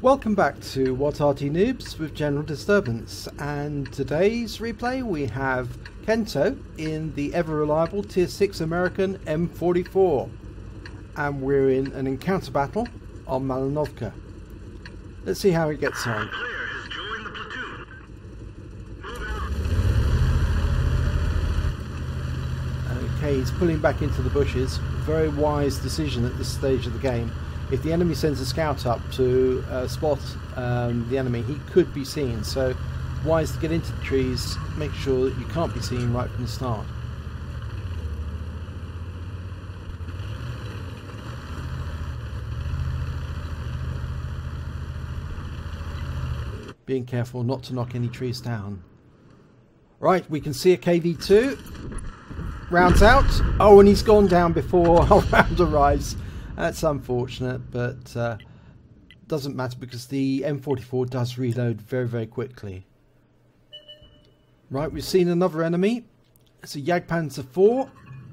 Welcome back to What Arty Noobs with General Disturbance, and today's replay we have Kento in the ever reliable Tier 6 American M44, and we're in an encounter battle on Malinovka. Let's see how it gets on. Okay, he's pulling back into the bushes. Very wise decision at this stage of the game. If the enemy sends a scout up to spot the enemy, he could be seen, so wise to get into the trees, make sure that you can't be seen right from the start. Being careful not to knock any trees down. Right, we can see a KV-2. Rounds out. Oh, and he's gone down before our round arrives. That's unfortunate, but doesn't matter because the M44 does reload very, very quickly. Right, we've seen another enemy. It's a Jagdpanzer IV,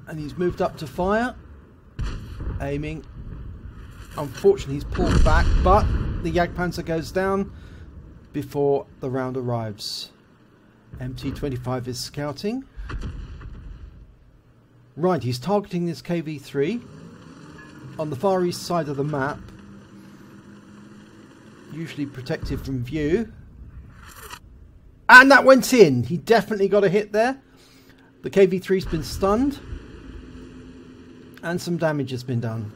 and he's moved up to fire. Aiming. Unfortunately, he's pulled back, but the Jagdpanzer goes down before the round arrives. MT-25 is scouting. Right, he's targeting this KV-3. On the far east side of the map, usually protected from view, and that went in. He definitely got a hit there. The KV-3's been stunned and some damage has been done.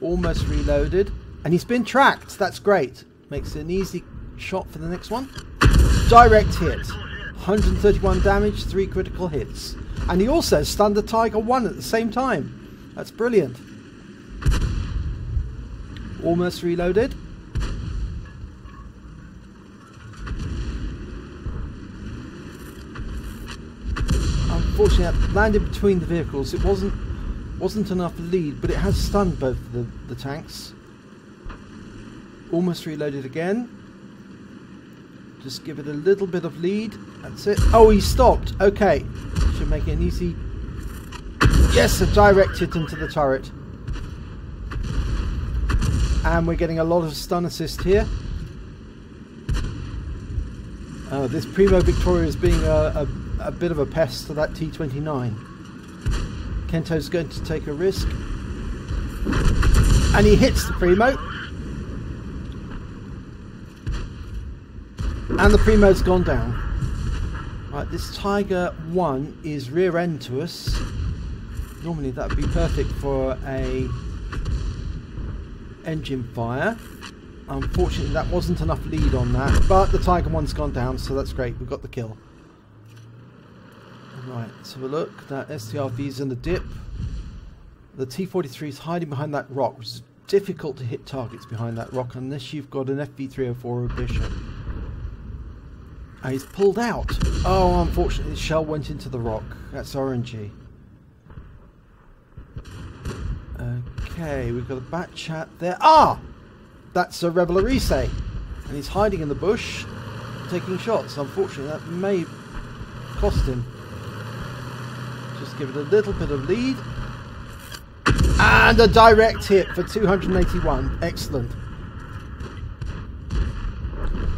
Almost reloaded, and he's been tracked. That's great. Makes it an easy shot for the next one. Direct hit, 131 damage, 3 critical hits. And he also stunned the Tiger 1 at the same time. That's brilliant. Almost reloaded. Unfortunately, that landed between the vehicles. It wasn't enough lead, but it has stunned both of the tanks. Almost reloaded again. Just give it a little bit of lead. That's it. Oh, he stopped. Okay. Should make it an easy... Yes, a direct hit into the turret. And we're getting a lot of stun assist here. This Primo Victoria is being a bit of a pest to that T29. Kento's going to take a risk. And he hits the Primo. And the Primo's gone down. Right, this Tiger 1 is rear end to us. Normally that would be perfect for a engine fire. Unfortunately that wasn't enough lead on that, but the Tiger 1's gone down, so that's great. We've got the kill. Right, let's have a look. That STRV's in the dip. The T43 is hiding behind that rock, which is difficult to hit targets behind that rock unless you've got an FV304 or a Bishop. He's pulled out. Oh, unfortunately the shell went into the rock. That's orangey. Okay, we've got a bat chat there. Ah! That's a Rebel Arise. And he's hiding in the bush, taking shots. Unfortunately, that may cost him. Just give it a little bit of lead. And a direct hit for 281. Excellent.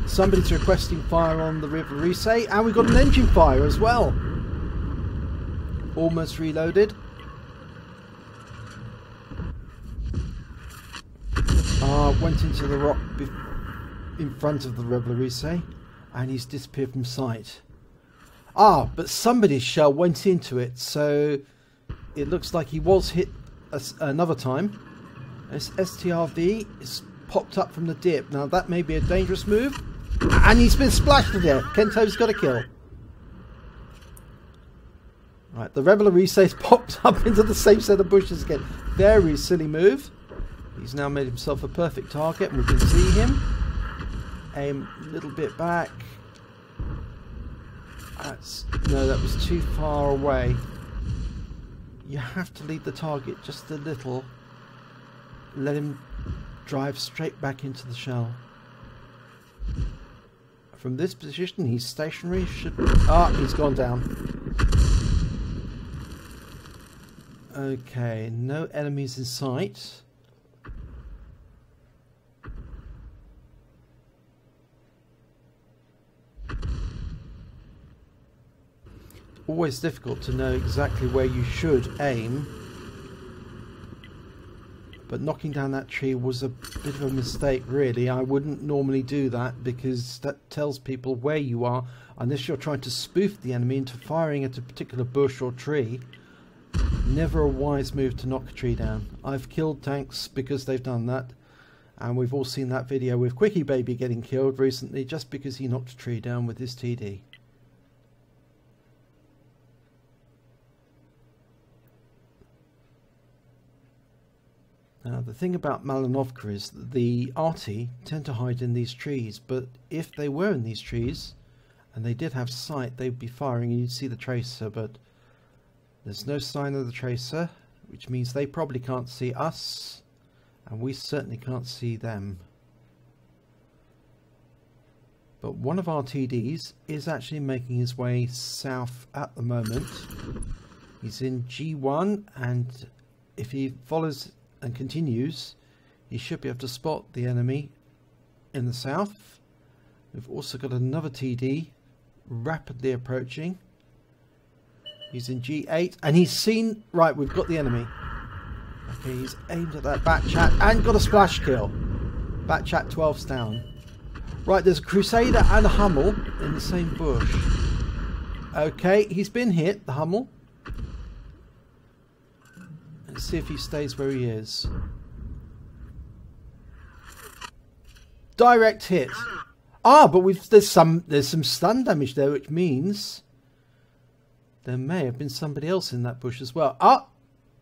Somebody's requesting fire on the River Rise, and we've got an engine fire as well. Almost reloaded. Went into the rock in front of the Rebel Rise, and he's disappeared from sight. But somebody's shell went into it, so it looks like he was hit another time. This STRV is popped up from the dip. Now that may be a dangerous move. And he's been splashed to death. Kento's got a kill. Right, the Rebel Arise's popped up into the same set of bushes again. Very silly move. He's now made himself a perfect target, and we can see him. Aim a little bit back. No, that was too far away. You have to lead the target just a little. Let him drive straight back into the shell. From this position, he's stationary. He's gone down. Okay, no enemies in sight. always difficult to know exactly where you should aim. But knocking down that tree was a bit of a mistake, really. I wouldn't normally do that because that tells people where you are, unless you're trying to spoof the enemy into firing at a particular bush or tree. Never a wise move to knock a tree down. I've killed tanks because they've done that, and we've all seen that video with Quickybaby getting killed recently just because he knocked a tree down with his TD. Now the thing about Malinovka is that the Arty tend to hide in these trees, but if they were in these trees and they did have sight, they'd be firing and you'd see the tracer, but there's no sign of the tracer, which means they probably can't see us and we certainly can't see them. But one of our TDs is actually making his way south at the moment. He's in G1, and if he follows and continues, he should be able to spot the enemy in the south. We've also got another TD rapidly approaching. He's in G8 and he's seen, right, we've got the enemy. Okay, he's aimed at that back chat and got a splash kill. Back chat 12's down. Right, there's a Crusader and a Hummel in the same bush. Okay, he's been hit, the Hummel. Let's see if he stays where he is. Direct hit. Ah, but there's some stun damage there, which means there may have been somebody else in that bush as well. Ah,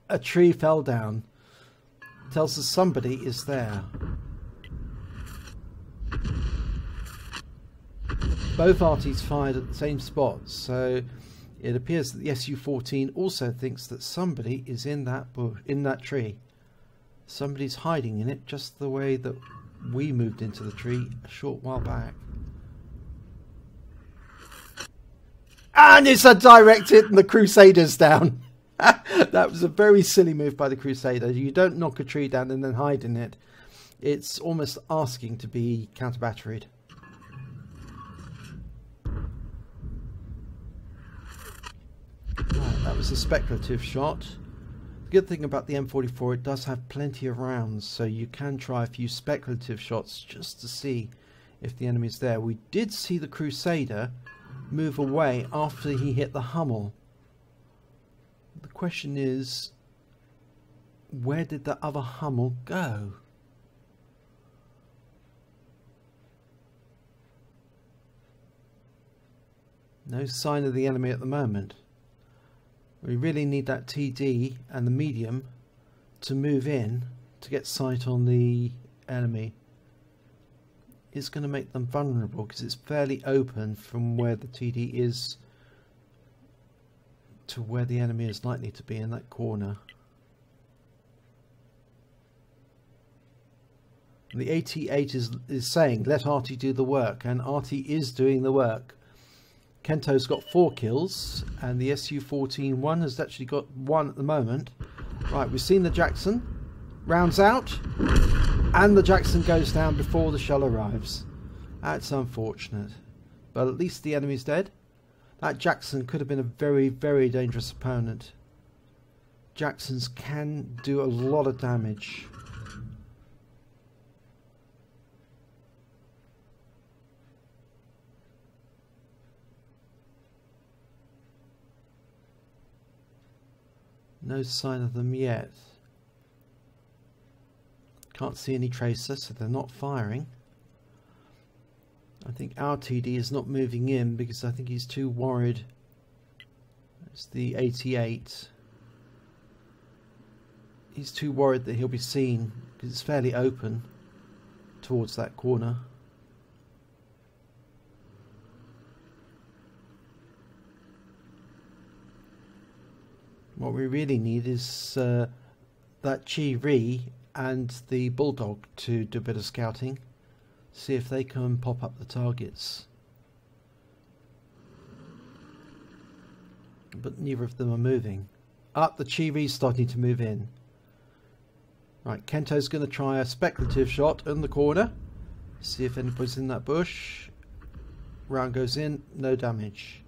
a tree fell down. Tells us somebody is there. Both Arties fired at the same spot, so it appears that the Su-14 also thinks that somebody is in that bush, in that tree. Somebody's hiding in it, just the way that we moved into the tree a short while back. And it's a direct hit and the Crusader's down. That was a very silly move by the Crusader. You don't knock a tree down and then hide in it. It's almost asking to be counter-batteried. Right, that was a speculative shot. The good thing about the M44, it does have plenty of rounds, so you can try a few speculative shots just to see if the enemy's there. We did see the Crusader move away after he hit the Hummel. The question is, where did the other Hummel go? No sign of the enemy at the moment. We really need that TD and the medium to move in to get sight on the enemy. It's going to make them vulnerable because it's fairly open from where the TD is to where the enemy is likely to be in that corner. And the 88 is saying let Arty do the work, and Arty is doing the work. Kento's got 4 kills and the Su-14 has actually got 1 at the moment. Right, we've seen the Jackson. Rounds out. And the Jackson goes down before the shell arrives. That's unfortunate. But at least the enemy's dead. That Jackson could have been a very, very dangerous opponent. Jacksons can do a lot of damage. No sign of them yet. Can't see any tracer, so they're not firing. I think our TD is not moving in because I think he's too worried. It's the 88. He's too worried that he'll be seen because it's fairly open towards that corner. What we really need is that Chi-Ri and the Bulldog to do a bit of scouting, see if they can pop up the targets. But neither of them are moving. Up, the Chi-Ri's starting to move in. Right, Kento's going to try a speculative shot in the corner, see if anybody's in that bush. Round goes in, no damage.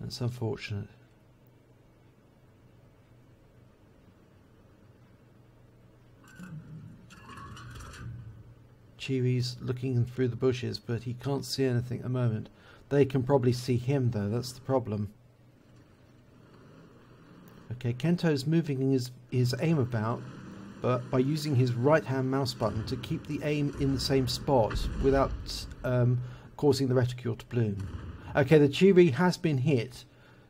That's unfortunate. Chiwi's looking through the bushes, but he can't see anything at the moment. They can probably see him though, that's the problem. Okay, Kento's moving his aim about, but by using his right hand mouse button to keep the aim in the same spot without causing the reticule to bloom. Okay, the Chiwi has been hit,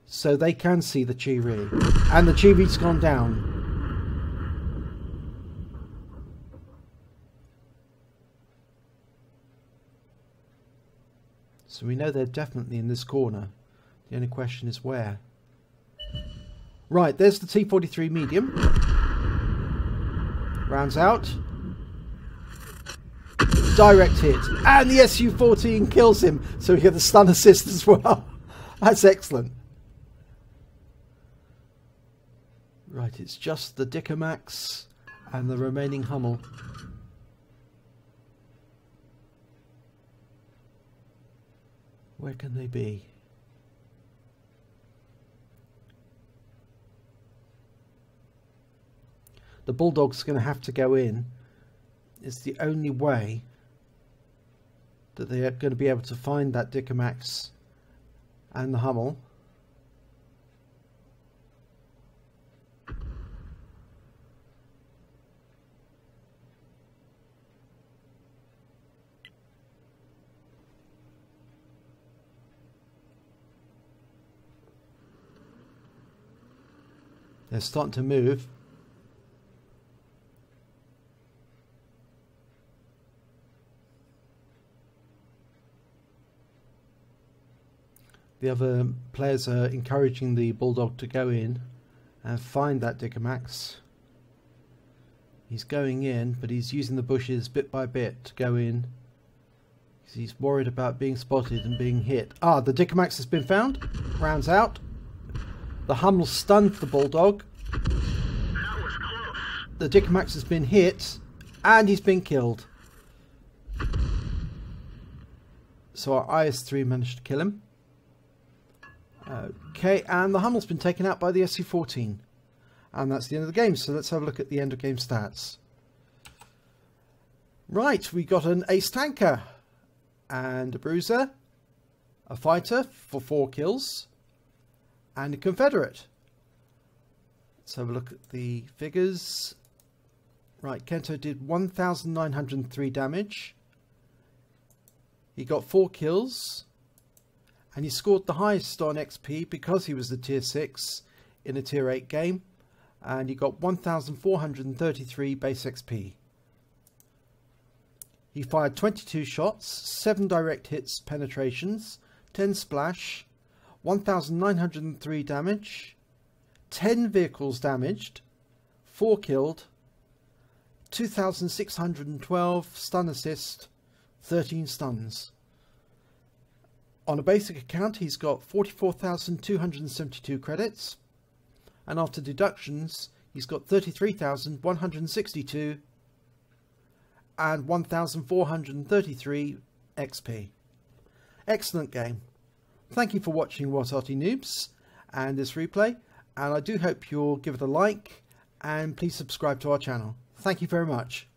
so they can see the Chiwi, and the Chiwi's gone down. So we know they're definitely in this corner. The only question is where. Right, there's the T-43 medium. Rounds out. Direct hit. And the Su-14 kills him. So we get the stun assist as well. That's excellent. Right, it's just the Dickomax and the remaining Hummel. Where can they be? The Bulldog's going to have to go in. It's the only way that they are going to be able to find that Dickomax and the Hummel. They're starting to move. The other players are encouraging the Bulldog to go in and find that Dickomax. He's going in, but he's using the bushes bit by bit to go in. He's worried about being spotted and being hit. Ah, the Dickomax has been found. Rounds out. The Hummel stunned the Bulldog. The Dickomax has been hit and he's been killed. So our IS-3 managed to kill him. Okay, and the Hummel's been taken out by the Su-14. And that's the end of the game, so let's have a look at the end of game stats. Right, we got an Ace Tanker and a Bruiser, a Fighter for 4 kills, and a Confederate. Let's have a look at the figures. Right, Kento did 1,903 damage. He got 4 kills. And he scored the highest on XP because he was the tier 6 in a tier 8 game. And he got 1,433 base XP. He fired 22 shots, 7 direct hits penetrations, 10 splash, 1,903 damage, 10 vehicles damaged, 4 killed, 2,612 stun assist, 13 stuns. On a basic account, he's got 44,272 credits, and after deductions, he's got 33,162 and 1,433 XP. Excellent game. Thank you for watching What Arty Noobs and this replay, and I do hope you'll give it a like and please subscribe to our channel. Thank you very much.